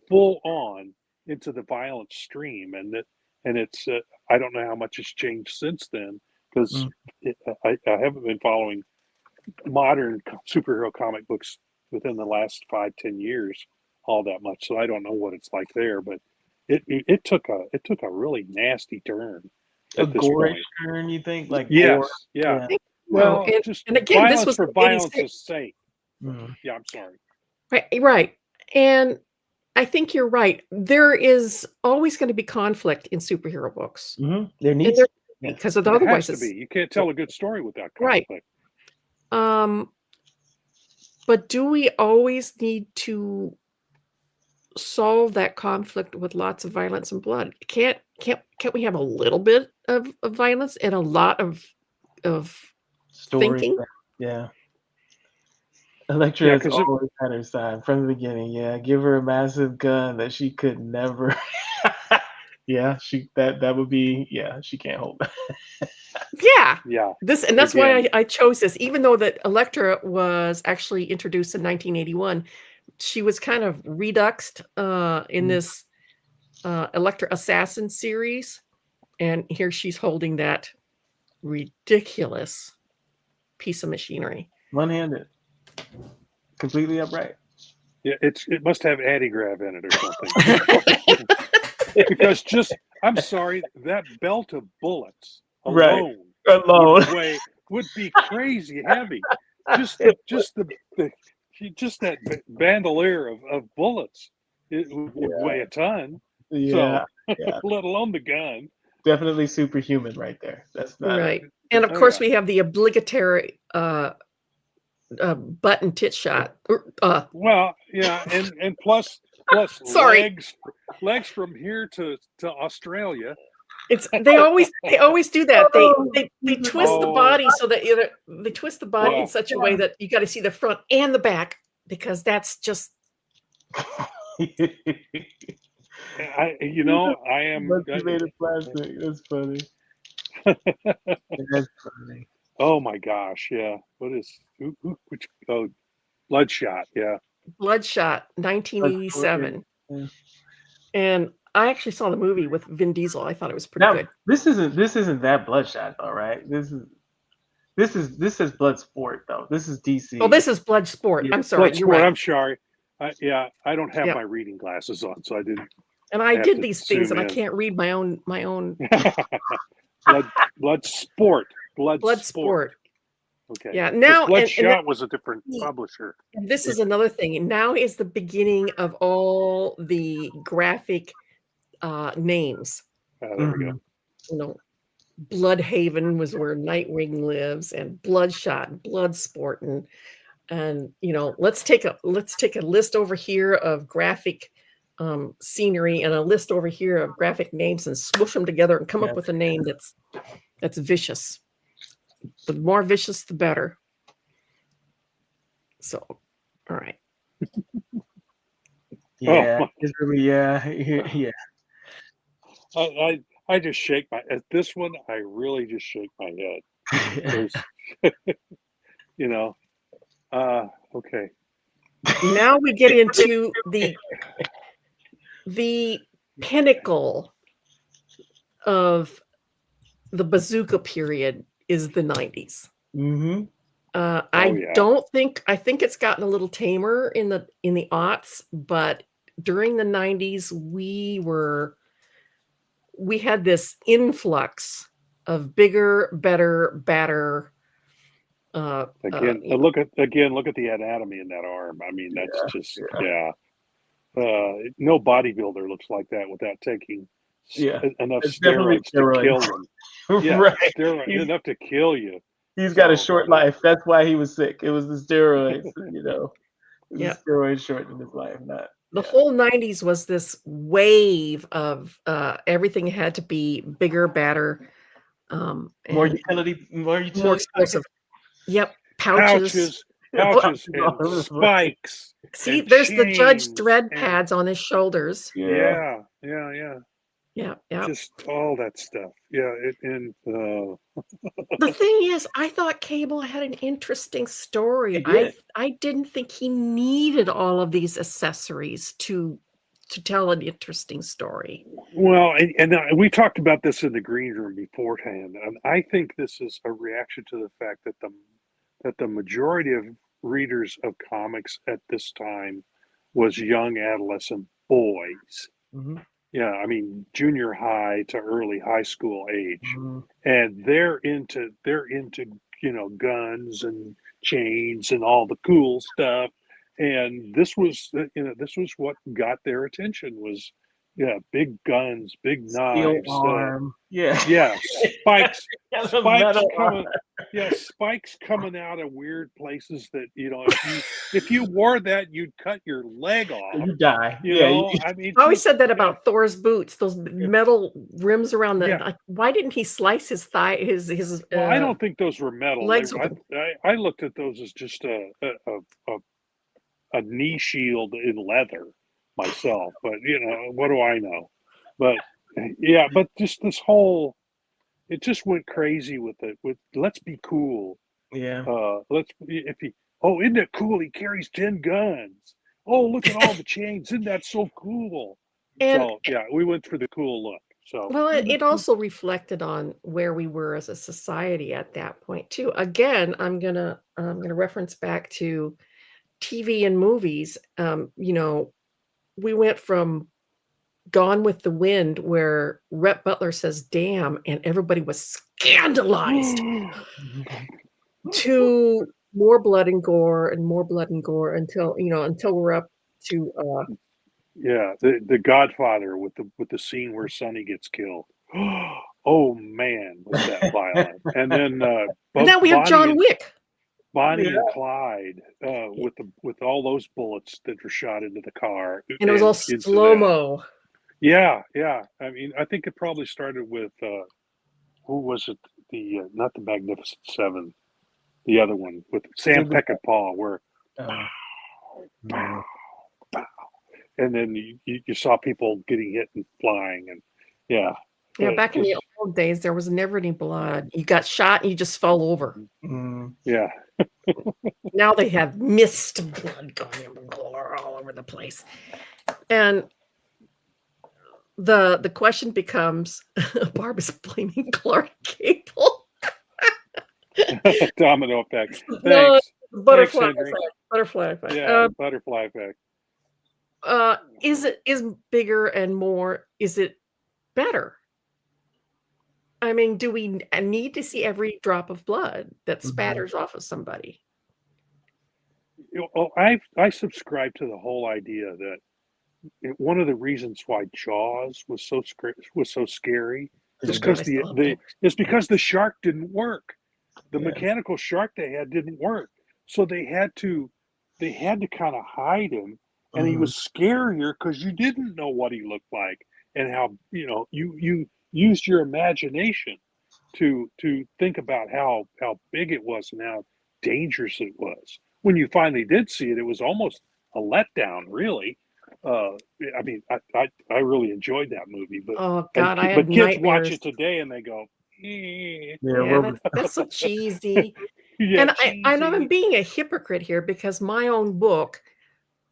full on into the violent stream, and it's I don't know how much has changed since then, because I haven't been following modern superhero comic books within the last 5-10 years all that much, so I don't know what it's like there, but it took a really nasty turn. A gore turn, you think? Like yes, gore? Yeah. Well, and again, this was for violence's sake. Yeah, I'm sorry. Right, and I think you're right. There is always going to be conflict in superhero books. There needs to be, because otherwise has to be. You can't tell a good story without conflict. Right. But do we always need to solve that conflict with lots of violence and blood? Can't we have a little bit of violence and a lot of thinking? Yeah. Elektra has always had her side from the beginning. Yeah, give her a massive gun that she could never. That would be. Yeah, she can't hold. Yeah. That's why I chose this, even though that Elektra was actually introduced in 1981. She was kind of reduxed in this Elektra Assassin series, and here she's holding that ridiculous piece of machinery, one-handed. Completely upright. Yeah, it must have anti-grav in it or something. Because I'm sorry, that belt of bullets alone would be crazy heavy. Just that bandolier of bullets, it would weigh a ton. Yeah, let alone the gun. Definitely superhuman right there. That's not right. And of course, we have the obligatory button tit shot. And plus plus Sorry. legs from here to Australia. They always do that. They twist the body so that they twist the body in such a way that you got to see the front and the back, because that's just. I am. Made of plastic. That's funny. That's funny. Oh my gosh! Yeah. What is which? Oh, Bloodshot. Yeah. Bloodshot, 1987. Yeah. And I actually saw the movie with Vin Diesel. I thought it was pretty good. This isn't that Bloodshot though, right? This is Bloodsport though. This is DC. Oh, this is Bloodsport. Yeah. I'm sorry. Bloodsport. You're right. I'm sorry. I don't have my reading glasses on, so I didn't. And I did these things, and I can't read my own. Bloodsport. Bloodsport. Okay. Yeah. Now, Bloodshot was a different publisher. And this is another thing. Now is the beginning of all the graphic names. There we go. Bloodhaven was where Nightwing lives, and Bloodshot, Bloodsport, and let's take a list over here of graphic scenery and a list over here of graphic names, and swoosh them together and come up with a name that's vicious. The more vicious, the better. So, all right. Yeah, it's really yeah. I just shake at this one. I really just shake my head. Okay. Now we get into the pinnacle of the Bazooka period is the 90s. Mm-hmm. I think it's gotten a little tamer in the aughts, but during the 90s we had this influx of bigger, better, badder. Look at the anatomy in that arm. I mean, that's no bodybuilder looks like that without taking enough steroids to kill them. Right. Enough to kill you. He's got a short life. That's why he was sick. It was the steroids, Yeah. Steroids shortened his life. The whole 90s was this wave of everything had to be bigger, badder, more utility, more explosive. Yep. Pouches and spikes. See, there's the Judge Dredd pads on his shoulders. Yeah. Just all that stuff. Yeah. The thing is, I thought Cable had an interesting story. I didn't think he needed all of these accessories to tell an interesting story. Well, and we talked about this in the green room beforehand, and I think this is a reaction to the fact that the majority of readers of comics at this time was young adolescent boys. Mm-hmm. Yeah, I mean junior high to early high school age, and they're into guns and chains and all the cool stuff, and this was what got their attention was big guns, big knives, spikes, spikes coming out of weird places that if you wore that you'd cut your leg off. You die. I mean, I always said that about Thor's boots, those metal rims around the. Like, why didn't he slice his thigh? Well, I don't think those were metal. Legs. I looked at those as just a knee shield in leather myself, but what do I know? But but just this whole, it just went crazy with let's be cool. Yeah. Isn't it cool? He carries 10 guns. Oh, look at all the chains. Isn't that so cool? We went for the cool look. So well, it also reflected on where we were as a society at that point too. Again, I'm gonna reference back to TV and movies. We went from Gone with the Wind, where Rhett Butler says "damn" and everybody was scandalized, to more blood and gore until we're up to the Godfather with the scene where Sonny gets killed. Oh man, was that violent! And then now we have John Wick. Bonnie and Clyde with all those bullets that were shot into the car, and it was all into slow-mo. Yeah. I mean, I think it probably started with who was it? The not the Magnificent Seven, the other one with Sam Peckinpah, where pow, pow, pow, and then you saw people getting hit and flying, and yeah. Back in the old days, there was never any blood. You got shot and you just fell over. Yeah. Now they have mist of blood going all over the place. And the question becomes, Barb is blaming Clark Gable. Domino effect. Thanks. No, butterfly effect. Butterfly effect. Yeah, butterfly effect. Is bigger and more, is it better? I mean, do we need to see every drop of blood that spatters off of somebody? Well, I subscribe to the whole idea that one of the reasons why Jaws was so scary is because the shark didn't work. The mechanical shark they had didn't work, so they had to kind of hide him, and he was scarier because you didn't know what he looked like and how you used your imagination to think about how big it was and how dangerous it was. When you finally did see it, it was almost a letdown, really. I mean, I really enjoyed that movie, but oh god, I but had kids nightmares. watch it today and they go, that's so cheesy. Yeah, and I'm being a hypocrite here because my own book,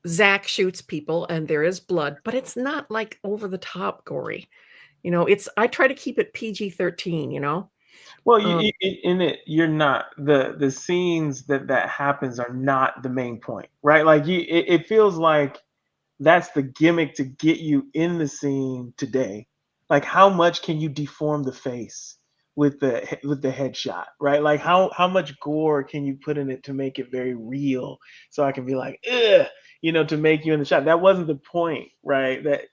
Zach shoots people and there is blood, but it's not like over the top gory. I try to keep it PG-13. Well, in it, you're not the scenes that happens are not the main point, right? Like it feels like that's the gimmick to get you in the scene today. Like, how much can you deform the face with the headshot, right? Like, how much gore can you put in it to make it very real? So I can be like, ugh, to make you in the shot. That wasn't the point, right? That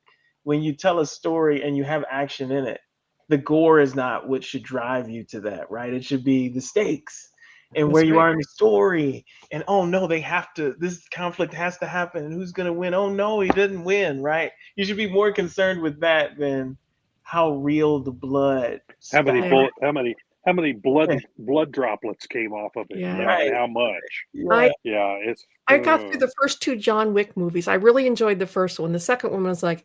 when you tell a story and you have action in it, the gore is not what should drive you to that, right? It should be the stakes and where you are in the story. And oh no, this conflict has to happen. And who's gonna win? Oh no, he didn't win, right? You should be more concerned with that than how real the blood. How many blood droplets came off of it? And how much? I got through the first two John Wick movies. I really enjoyed the first one. The second one was like,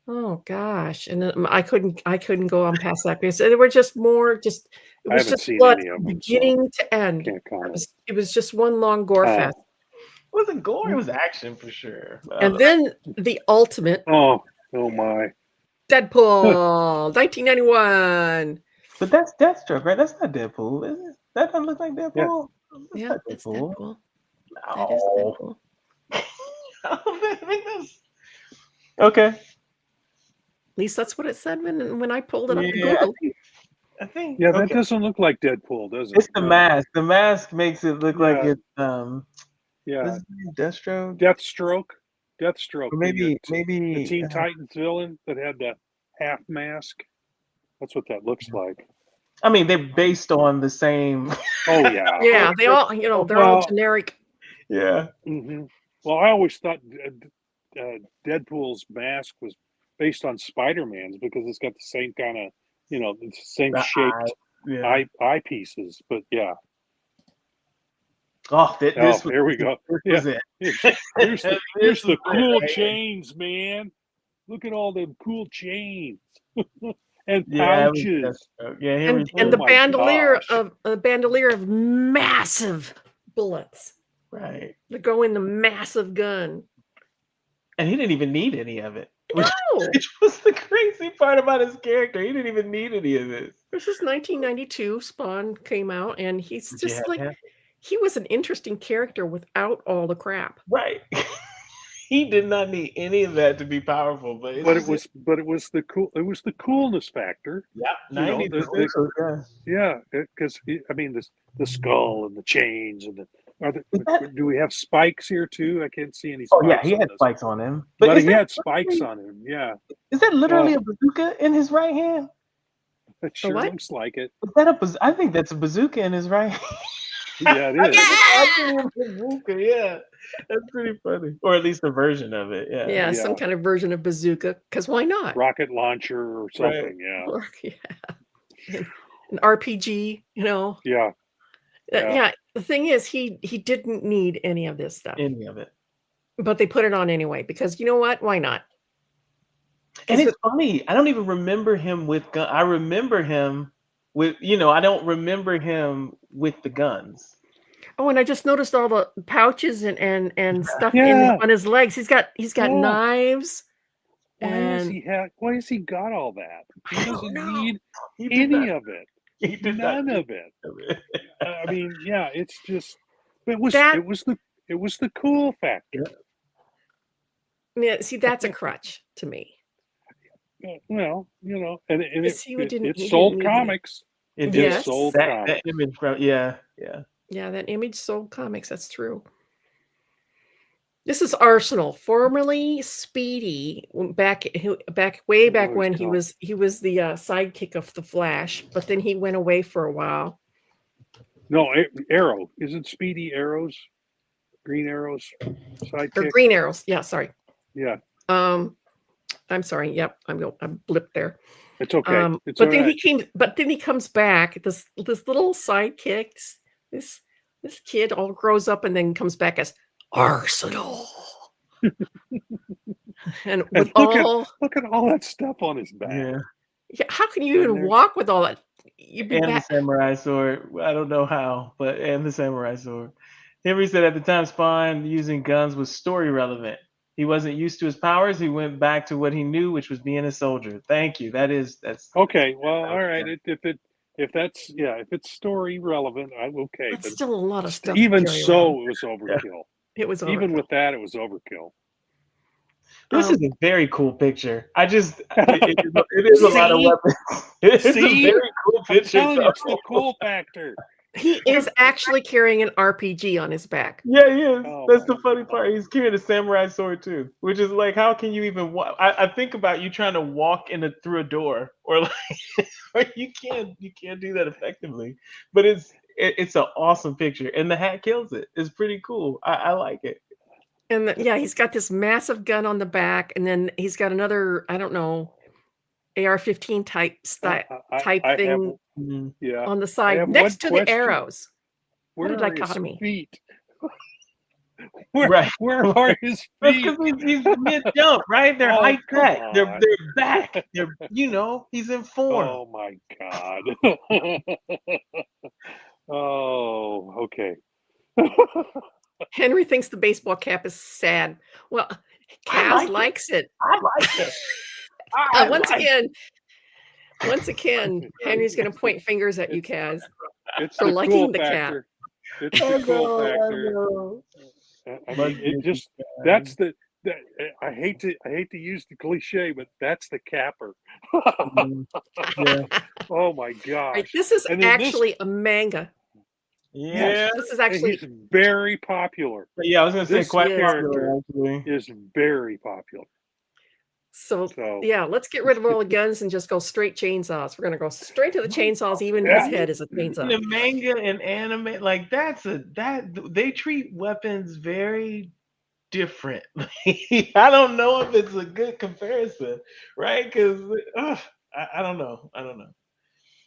oh gosh, and I couldn't go on past that because they were just more just. It was just blood beginning to end. It was just one long gore fest. It wasn't gore; it was action for sure. And then the ultimate. Oh my! Deadpool, 1991. But that's Deathstroke, right? That's not Deadpool, is it? That doesn't look like Deadpool. Yeah, that's Deadpool. No. That is Deadpool. I think that's okay. At least that's what it said when I pulled it up to Google. I think. Yeah, that doesn't look like Deadpool, does it? It's the mask. The mask makes it look like it's Deathstroke. Or maybe the Teen Titans villain that had the half mask. That's what that looks like. I mean, they're based on the same. Oh yeah. Yeah, they all they're all generic. Yeah. Mm-hmm. Well, I always thought Deadpool's mask was based on Spider-Man's because it's got the same kind of the same shaped eye pieces. But yeah. Oh, here we go. Here's the cool chains, man. Look at all them cool chains and pouches. And the bandolier of massive bullets. Right. That go in the massive gun. And he didn't even need any of it. No. Which was the crazy part about his character. He didn't even need any of this. This is 1992. Spawn came out, and he's just he was an interesting character without all the crap. Right. He did not need any of that to be powerful, but it was the coolness factor. Yeah, because I mean the skull and the chains and do we have spikes here too? I can't see any spikes. Oh yeah, he had spikes on him. But he had spikes on him. Yeah. Is that literally a bazooka in his right hand? It sure looks like it. Is that I think that's a bazooka in his right hand. Yeah, it is. Yeah! Bazooka, yeah. That's pretty funny. Or at least a version of it. Yeah. Yeah, some kind of version of Bazooka, because why not? Rocket launcher or something, yeah. Or, yeah. An RPG, you know. Yeah. Yeah. The thing is, he didn't need any of this stuff. Any of it. But they put it on anyway, because you know what? Why not? And it's funny. I don't even remember him with gun. I remember him with, I don't remember him with the guns. Oh, and I just noticed all the pouches and stuff on his legs. He's got knives. Why has he got all that? He doesn't need any of it. None of it. I mean, yeah, it's just it was the cool factor. Yeah, see, that's a crutch to me. Well, and it he sold comics. It Yes. sold that comics. image from Yeah, that image sold comics. That's true. This is Arsenal, formerly Speedy, way back when he was the sidekick of the Flash, but then he went away for a while. No, Arrow. Isn't Speedy Arrow's Green Arrow's sidekick? Or Green Arrows. Yeah, sorry. Yeah. I'm sorry. Yep, I'm blipped there. It's okay. But then he comes back. This little sidekick, this kid all grows up and then comes back as Arsenal. and look at all that stuff on his back. Yeah, how can you even walk with all that? The samurai sword. I don't know how, and the samurai sword. Henry said at the time Spawn using guns was story relevant. He wasn't used to his powers. He went back to what he knew, which was being a soldier. Thank you. That's okay. Well, all right. If it's story relevant, I'm okay. That's still a lot of stuff. Even so, it was overkill. Yeah. It was overkill. Even with that, it was overkill. This is a very cool picture. It is a lot of weapons. It's a very cool picture. I'm telling you, it's the cool factor. He is actually carrying an RPG on his back. Yeah, he is. That's the funny part. He's carrying a samurai sword too, which is like, how can you even walk? I think about you trying to walk through a door, or you can't do that effectively. But it's an awesome picture, and the hat kills it. It's pretty cool. I like it. And he's got this massive gun on the back, and then he's got another, I don't know, AR-15 type thing on the side next to the arrows. What a dichotomy! Feet? Where are his feet? Because he's mid jump, right? They're high tech. They're back. They're he's in form. Oh my god. Oh, okay. Henry thinks the baseball cap is sad. Well, Kaz likes it. I like it. Once again, Henry's going to point fingers at you, Kaz, for liking the cap. It's the cool factor. I mean, I hate to use the cliche, but that's the capper. Oh my gosh! Right, this is actually a manga. Yeah, this is actually he's very popular. Yeah, I was going to say quite popular. Is very popular. So let's get rid of all the guns and just go straight chainsaws. We're going to go straight to the chainsaws. Even his head is a chainsaw. The manga and anime, like they treat weapons very different. I don't know if it's a good comparison, right? Because I don't know.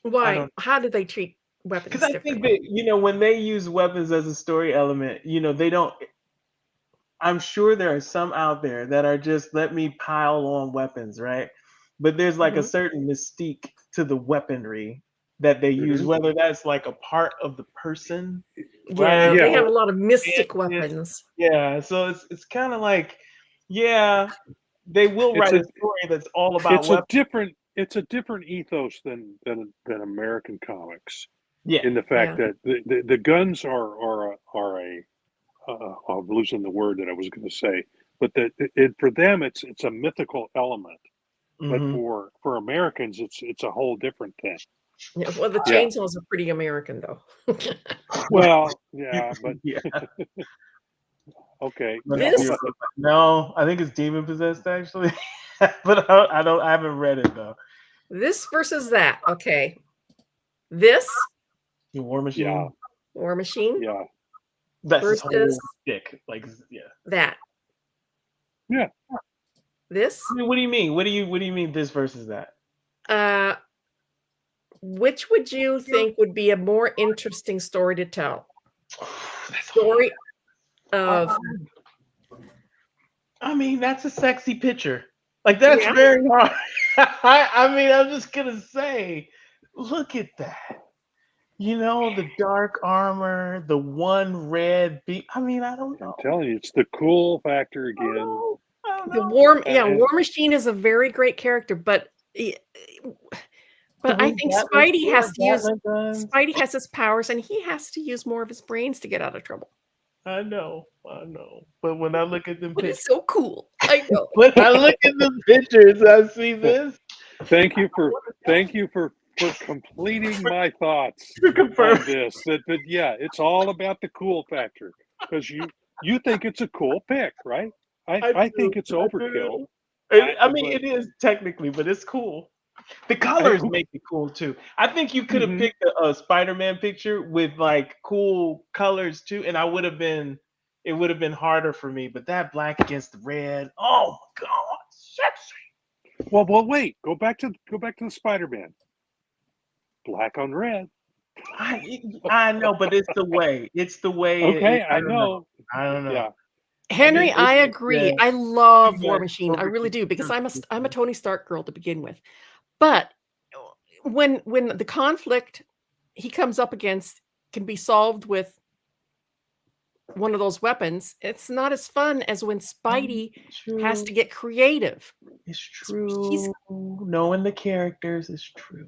Why? How do they treat weapons? Because I think that when they use weapons as a story element, they don't. I'm sure there are some out there that are just let me pile on weapons, right? But there's like a certain mystique to the weaponry that they use, whether that's like a part of the person. Yeah, they have a lot of mystic weapons. Yeah, so it's kind of like, they will write a story that's all about weapons. It's a different ethos than American comics. Yeah, in the fact that the guns are a I'm losing the word that I was going to say, but for them it's a mythical element, but for Americans it's a whole different thing. Yeah, well, the chainsaws are pretty American though. Well, but okay. No, I think it's demon possessed actually, but I haven't read it though. This versus that, okay. This War Machine. War Machine. Yeah. That's his versus whole stick. Like, yeah. that. Yeah. This. I mean, what do you mean? What do you mean this versus that? Which would you think would be a more interesting story to tell? Story of. I mean, that's a sexy picture. Like, that's very hard. I mean, I'm just gonna say, look at that. You know, the dark armor, the one red beam. I mean, I don't know. I'm telling you, it's the cool factor again. I don't The know. War Machine is a very great character, but I think Spidey has his powers, and he has to use more of his brains to get out of trouble. I know. But when I look at them pictures, it's so cool. I know. When I look at the pictures, I see this. Thank you for completing my thoughts on this. That yeah, it's all about the cool factor, because you think it's a cool pick, right? I think it's overkill. I mean, it is technically, but it's cool. The colors make it cool too. I think you could have picked a Spider-Man picture with like cool colors too, and it would have been harder for me. But that black against the red, oh my god, sexy. Well, wait. Go back to the Spider-Man. Black on red. I know, but it's the way. It's the way. Okay, I know. I don't know. Yeah. Henry, I agree. I love War Machine. I really do, because I'm a Tony Stark girl to begin with. But when the conflict he comes up against can be solved with one of those weapons, it's not as fun as when Spidey has to get creative. It's true. Knowing the characters is true.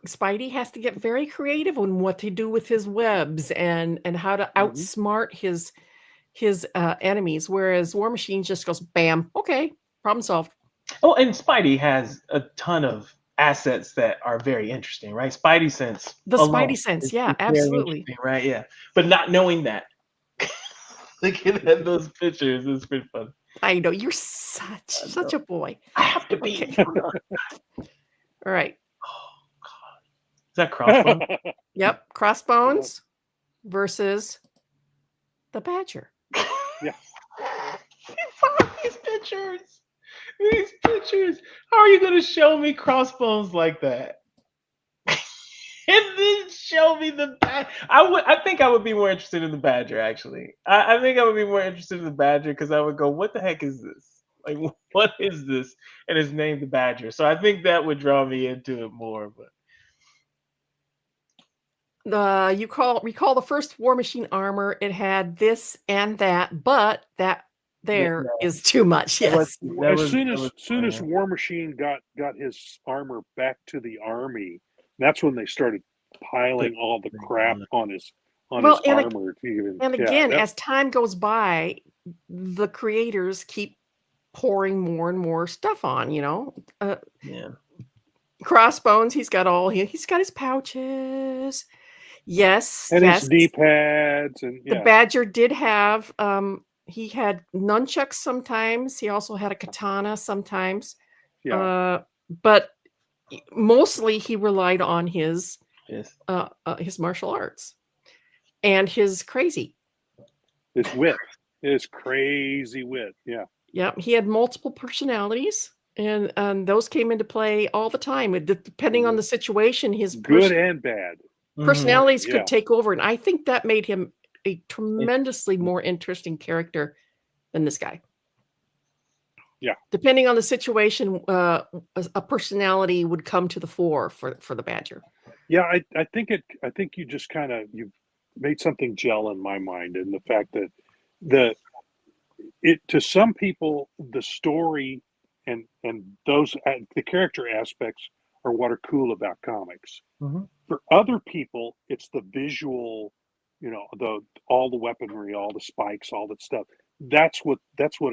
Spidey has to get very creative on what to do with his webs and how to outsmart his enemies, whereas War Machine just goes bam, okay, problem solved. Oh, and Spidey has a ton of assets that are very interesting, right? Spidey sense. Spidey sense, yeah, absolutely. Right, yeah. But not knowing that. Looking at those pictures is pretty fun. I know, you're such a boy. I have to be. Okay. All right. Oh god. Is that Crossbones? Yep, Crossbones versus the Badger. Yeah. These pictures. These pictures. How are you going to show me Crossbones like that? And then show me the Badger. I think I would be more interested in the Badger, actually. I think I would be more interested in the Badger, because I would go, what the heck is this? Like, what is this? And it's named the Badger. So I think that would draw me into it more. But recall the first War Machine armor. It had this and that, but that is too much. Yes. As soon as War Machine got his armor back to the army, that's when they started piling all the crap on his armor. As time goes by, the creators keep pouring more and more stuff on. Crossbones. He's got his pouches. Yes, and his D-pads, and the Badger did have. He had nunchucks sometimes. He also had a katana sometimes. Yeah. But mostly he relied on his martial arts and his crazy. His wit. His crazy wit. Yeah. Yeah. He had multiple personalities, and those came into play all the time. Depending on the situation, his good and bad personalities could take over. And I think that made him a tremendously more interesting character than this guy. Yeah. Depending on the situation, a personality would come to the fore for the Badger. Yeah, I think you just you've made something gel in my mind, and the fact that to some people the story and those the character aspects are what are cool about comics. For other people, it's the visual, all the weaponry, all the spikes, all that stuff. That's what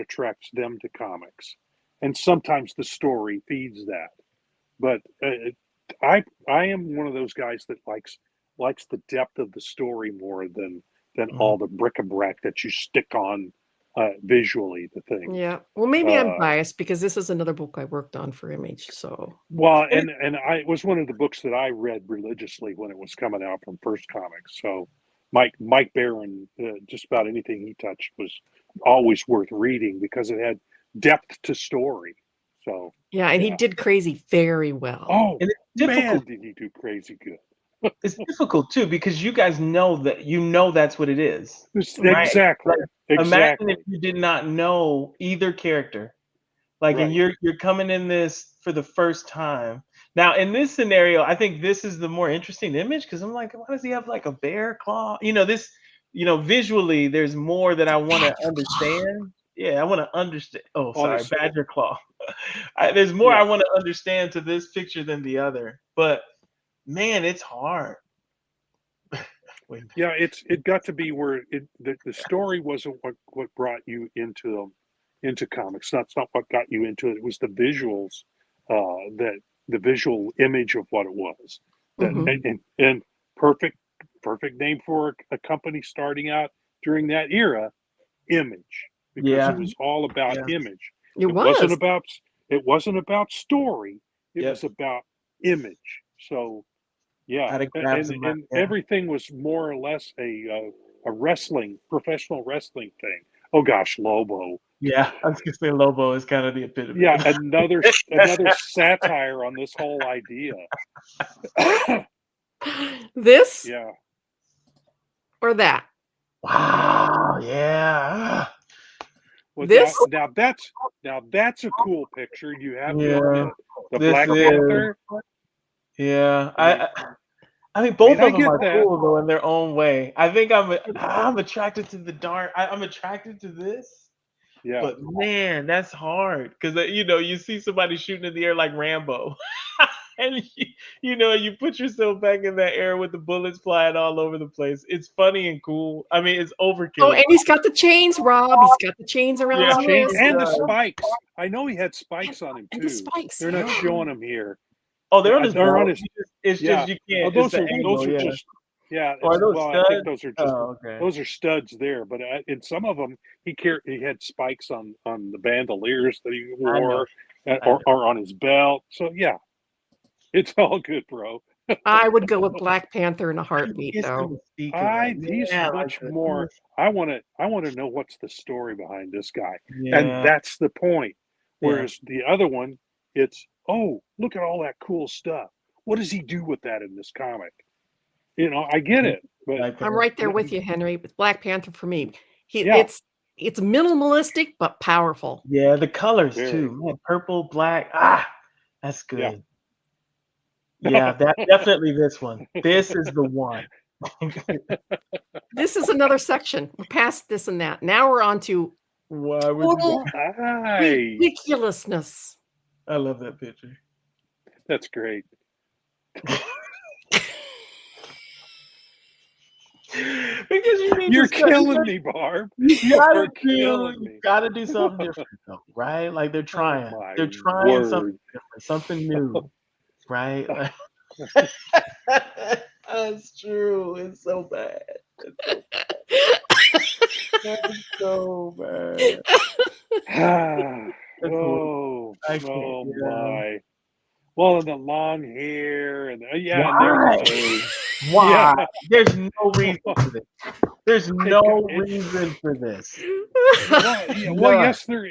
attracts them to comics, and sometimes the story feeds that. But I am one of those guys that likes the depth of the story more than all the bric-a-brac that you stick on visually the thing. Yeah. Well, maybe I'm biased because this is another book I worked on for Image. So and it was one of the books that I read religiously when it was coming out from First Comics. So Mike Barron, just about anything he touched was always worth reading because it had depth to story. So yeah, and he did Crazy very well. Oh, and man, did he do Crazy good? It's difficult too because you guys know that's what it is. Right? Exactly. Like, imagine if you did not know either character. Like, and you're coming in this for the first time. Now, in this scenario, I think this is the more interesting image because I'm like, why does he have like a bear claw? Visually, there's more that I want to understand. Yeah, I want to understand. Oh, sorry, badger claw. There's more I want to understand to this picture than the other. But man, it's hard. Yeah, it got to be where the story wasn't what brought you into comics. That's not what got you into it. It was the visuals, that the visual image of what it was. And perfect name for a company starting out during that era, Image, because it was all about image. It wasn't about story. It was about image. So yeah, and everything was more or less a professional wrestling thing. Oh gosh, Lobo. Yeah, I was gonna say Lobo is kind of the epitome. Yeah, another satire on this whole idea. This? Yeah. Or that? Wow, yeah. Well, this now that's a cool picture. You have to admit. The Black Panther. Yeah, I think both of them are cool though in their own way. I think I'm attracted to the dark. I'm attracted to this. Yeah. But man, that's hard because you see somebody shooting in the air like Rambo, and you put yourself back in that air with the bullets flying all over the place. It's funny and cool. I mean, it's overkill. Oh, and he's got the chains, Rob. He's got the chains around his wrist and the spikes. I know he had spikes on him too. And the spikes. They're not showing them here. Oh, they're on his. They're on his. It's just you can't. Oh, those are just. Yeah, I think those are just those are studs there. But in some of them, he had spikes on the bandoliers that he wore, or on his belt. So yeah, it's all good, bro. I would go with Black Panther in a heartbeat, though. He's much more. I want to know what's the story behind this guy, and that's the point. Whereas the other one, it's look at all that cool stuff. What does he do with that in this comic? I get it, but I'm right there with you, Henry. With Black Panther for me, it's minimalistic but powerful. Yeah, the colors too. Man, purple, black. That's good. Yeah, that definitely this one. This is the one. This is another section. We're past this and that. Now we're on to total ridiculousness. I love that picture. That's great. Because you're killing me, Barb. You gotta do something different, though, right? Like they're trying something different, something new, right? That's true. It's so bad. It's so bad. Oh my. Well, and the long hair and why? Yeah. There's no reason for this. There's no reason for this. Well, yes, there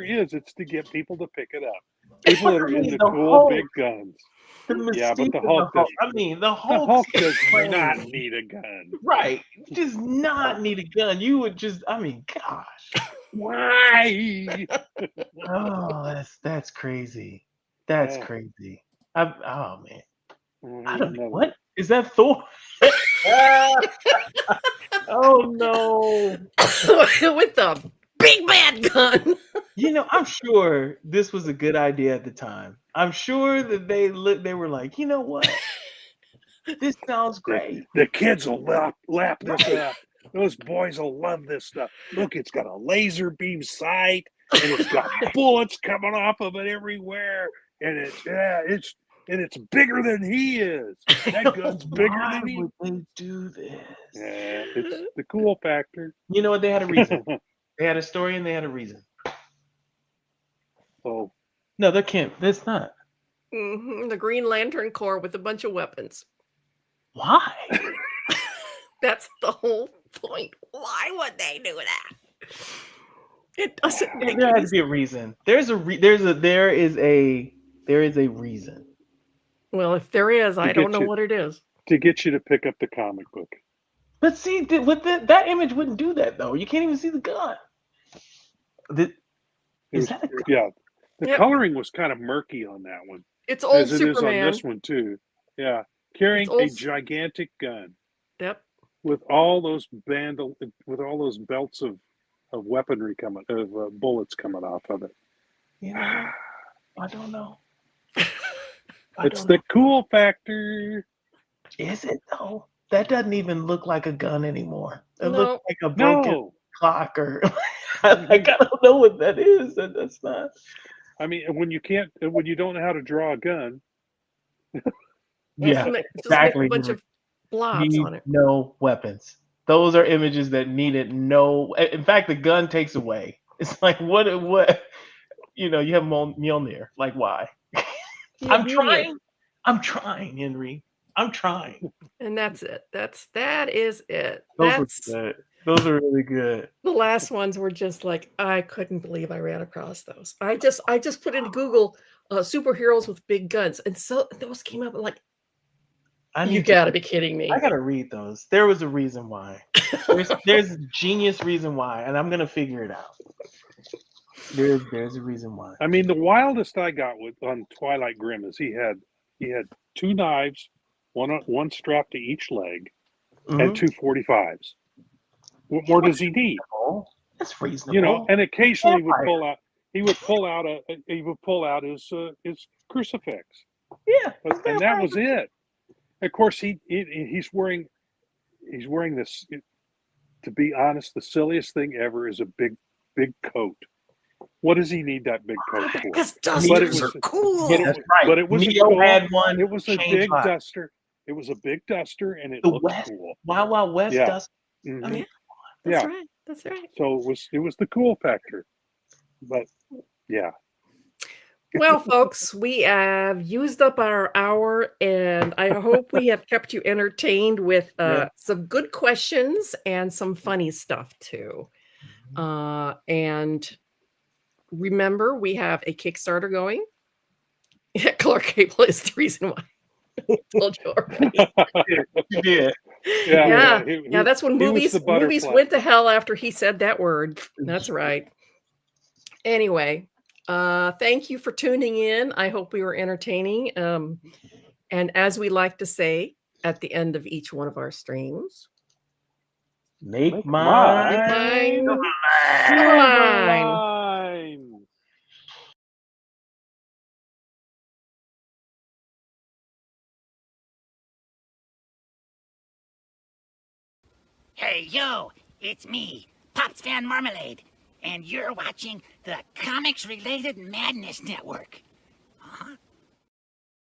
is. It's to get people to pick it up. People that are into cool big guns. But the Hulk. The Hulk does not need a gun. Right. Does not need a gun. You would just. Gosh. Why? That's crazy. That's crazy. Man. I don't know. What is that Thor? Oh no! With the big bad gun. I'm sure this was a good idea at the time. I'm sure that they were like, you know what? This sounds great. The kids will lap this up. Those boys will love this stuff. Look, it's got a laser beam sight, and it's got bullets coming off of it everywhere. And it's bigger than he is. That gun's bigger than he is. Why would they do this? Yeah, it's the cool factor. You know what? They had a reason. They had a story and they had a reason. Oh. No, there can't. That's not. The Green Lantern Corps with a bunch of weapons. Why? That's the whole point. Why would they do that? It doesn't make There any has to be a reason. There is a reason. Well, if there is, I don't know what it is. To get you to pick up the comic book. But see, with that image wouldn't do that though. You can't even see the gun. Is that a gun? Yeah. The coloring was kind of murky on that one. It's old as it Superman. is on this one too. Yeah. Carrying a gigantic gun. Yep. With all those belts of weaponry bullets coming off of it. You know, I don't know. It's the cool factor. Is it though? That doesn't even look like a gun anymore. It looks like a broken clock or I don't know what that is. That's not. I mean, when you don't know how to draw a gun. Yeah, exactly. A bunch of blobs on it. No weapons. Those are images that needed no. In fact, the gun takes away. It's like what? You have Mjolnir. Like why? I'm trying, Henry. I'm trying. And that's it. That is it. Those are really good. The last ones were just like, I couldn't believe I ran across those. I just put into Google superheroes with big guns, and so those came up like, you gotta be kidding me. I gotta read those. There was a reason why. There's a genius reason why, and I'm gonna figure it out. There's a reason why. I mean, the wildest I got on Twilight Grim is he had 2 knives, one strapped to each leg, and 2 45s. What more does he need? That's reasonable. And occasionally he would pull out his crucifix. Yeah, and that was it. Of course, he's wearing this. To be honest, the silliest thing ever is a big coat. What does he need that big coat for? Because dusters are cool. Yeah, that's right. But it was had one. It was a big duster. It was a big duster, and it looked cool. Wild Wild West duster. Mm-hmm. That's right. So it was the cool factor. But yeah. Well, folks, we have used up our hour, and I hope we have kept you entertained with some good questions and some funny stuff too. And remember, we have a Kickstarter going. Clark Cable is the reason why. I told you already. You did. Yeah, that's when movies went to hell after he said that word. That's right. Anyway, thank you for tuning in. I hope we were entertaining. And as we like to say at the end of each one of our streams, make mine Silverline. Hey, yo, it's me, Pops Van Marmalade, and you're watching the Comics Related Madness Network.